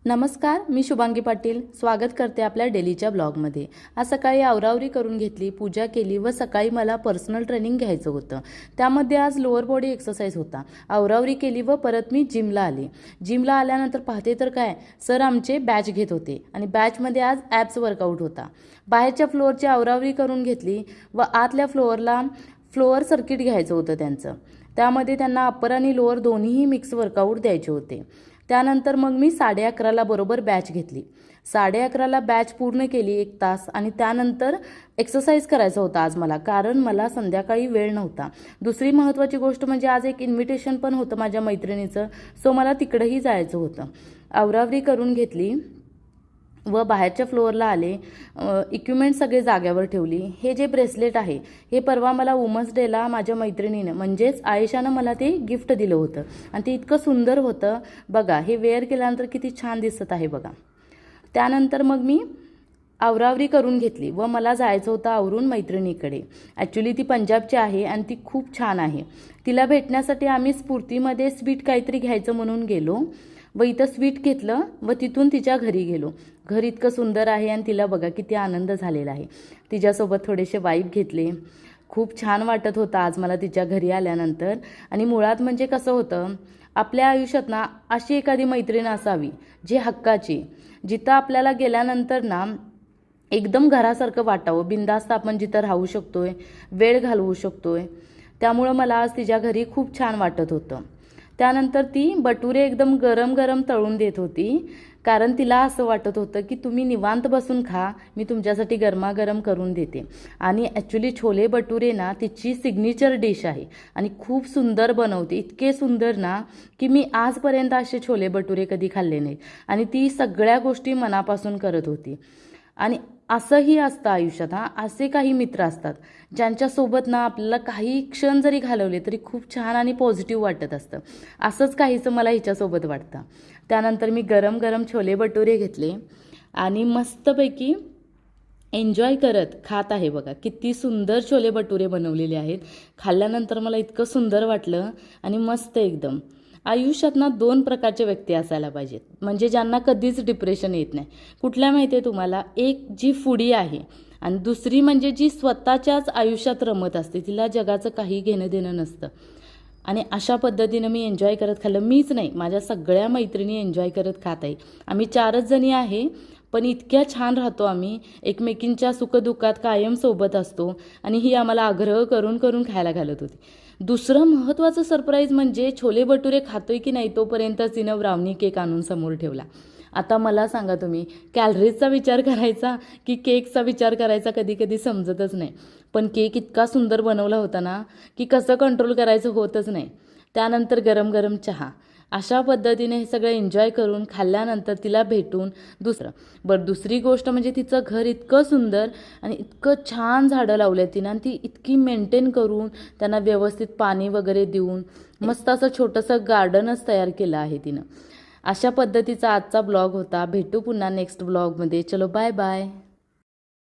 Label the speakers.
Speaker 1: नमस्कार, मी शुभांगी पाटील स्वागत करते आपल्या डेलीच्या ब्लॉगमध्ये। आज सकाळी आवरावरी करून घेतली, पूजा केली व सकाळी मला पर्सनल ट्रेनिंग घ्यायचं होतं। त्यामध्ये आज लोअर बॉडी एक्सरसाइज होता। आवरावरी केली व परत मी जिमला आले। जिमला आल्यानंतर पाहते तर काय सर आमचे बॅच घेत होते आणि बॅचमध्ये आज ॲप्स वर्कआउट होता। बाहेरच्या फ्लोअरची आवरावरी करून घेतली व आतल्या फ्लोअरला फ्लोअर सर्किट घ्यायचं होतं त्यांचं। त्यामध्ये त्यांना अप्पर आणि लोअर दोन्हीही मिक्स वर्कआउट द्यायचे होते। त्यानंतर मग मी 11:30ला बरोबर बॅच घेतली। 11:30ला बॅच पूर्ण केली 1 तास आणि त्यानंतर एक्सरसाइज करायचा होता आज मला, कारण मला संध्याकाळी वेळ नव्हता। दुसरी महत्त्वाची गोष्ट म्हणजे आज एक इन्व्हिटेशन पण होतं माझ्या मैत्रिणीचं, सो मला तिकडेही जायचं होतं। आवरावरी करून घेतली व बाहेरच्या फ्लोअरला आले। इक्विपमेंट सगळे जाग्यावर ठेवली। हे जे ब्रेसलेट आहे हे परवा मला वुमन्स डेला माझ्या मैत्रिणीने म्हणजेच आयशानं मला ते गिफ्ट दिलं होतं आणि ते इतकं सुंदर होतं बघा। हे वेअर केल्यानंतर किती छान दिसत आहे बघा। त्यानंतर मग मी आवरावरी करून घेतली व मला जायचं होतं आवरून मैत्रिणीकडे। ॲक्च्युली ती पंजाबची आहे आणि ती खूप छान आहे। तिला भेटण्यासाठी आम्ही स्फूर्तीमध्ये स्वीट काहीतरी घ्यायचं म्हणून गेलो व इथं स्वीट घेतलं व तिथून तिच्या घरी गेलो। घर इतकं सुंदर आहे आणि तिला बघा किती आनंद झालेला आहे। तिच्यासोबत थोडेसे वाईब घेतले। खूप छान वाटत होतं आज मला तिच्या घरी आल्यानंतर। आणि मुळात म्हणजे कसं होतं आपल्या आयुष्यात ना अशी एखादी मैत्रीण असावी जी हक्काची, जिथं आपल्याला गेल्यानंतर ना एकदम घरासारखं वाटावं, बिनधास्त आपण जिथं राहू शकतोय, वेळ घालवू शकतोय। त्यामुळं मला आज तिच्या घरी खूप छान वाटत होतं। त्यानंतर ती बटुरे एकदम गरम गरम तळून देत होती, कारण तिला असं वाटत होतं की तुम्ही निवांत बसून खा, मी तुमच्यासाठी गरमागरम करून देते। आणि ॲक्च्युली छोले भटुरे ना तिची सिग्नेचर डिश आहे आणि खूप सुंदर बनवते। इतके सुंदर ना की मी आजपर्यंत असे छोले भटुरे कधी खाल्ले नाहीत आणि ती सगळ्या गोष्टी मनापासून करत होती। आणि असंही असतं आयुष्यात, असे काही मित्र असतात ज्यांच्यासोबत ना आपल्याला काही क्षण जरी घालवले तरी खूप छान आणि पॉझिटिव्ह वाटत असतं। असंच काहीसं मला हिच्यासोबत वाटतं। त्यानंतर मी गरम गरम छोले भटुरे घेतले आणि मस्तपैकी एन्जॉय करत खात आहे बघा। किती सुंदर छोले भटुरे बनवलेले आहेत। खाल्ल्यानंतर मला इतकं सुंदर वाटलं आणि मस्त एकदम। आयुष्यात ना 2 प्रकारचे व्यक्ती असायला पाहिजेत, म्हणजे ज्यांना कधीच डिप्रेशन येत नाही। कुठल्या माहिती आहे तुम्हाला? एक जी फूडी आहे आणि दुसरी म्हणजे जी स्वतःच्याच आयुष्यात रमत असते, तिला जगाचं काही घेणं देणं नसतं। आणि अशा पद्धतीनं मी एन्जॉय करत खाल्लं। मीच नाही, माझ्या सगळ्या मैत्रिणी एन्जॉय करत खात आहे। आम्ही 4च जणी आहे, पण इतक्या छान राहतो आम्ही, एकमेकींच्या सुखदुःखात कायम सोबत असतो आणि ही आम्हाला आग्रह करून करून खायला घालत होती। दुसरं महत्त्वाचं सरप्राईज म्हणजे छोले भटुरे खातोय की नाही तोपर्यंत तिनं ब्राउनी केक आणून समोर ठेवला। आता मला सांगा तुम्ही, कॅलरीजचा विचार करायचा की केकचा विचार करायचा कधी कधी समजतच नाही। पण केक इतका सुंदर बनवला होता ना की कसं कंट्रोल करायचं होतच नाही। त्यानंतर गरम गरम चहा, अशा पद्धतीने हे सगळं एन्जॉय करून खाल्ल्यानंतर तिला भेटून दुसरी गोष्ट म्हणजे तिचं घर इतकं सुंदर आणि इतकं छान झाडं लावले तिनं आणि ती इतकी मेंटेन करून त्यांना व्यवस्थित पाणी वगैरे देऊन मस्त असं छोटंसं गार्डनच तयार केलं आहे तिनं। अशा पद्धतीचा आजचा ब्लॉग होता। भेटू पुन्हा नेक्स्ट ब्लॉगमध्ये। चलो बाय बाय।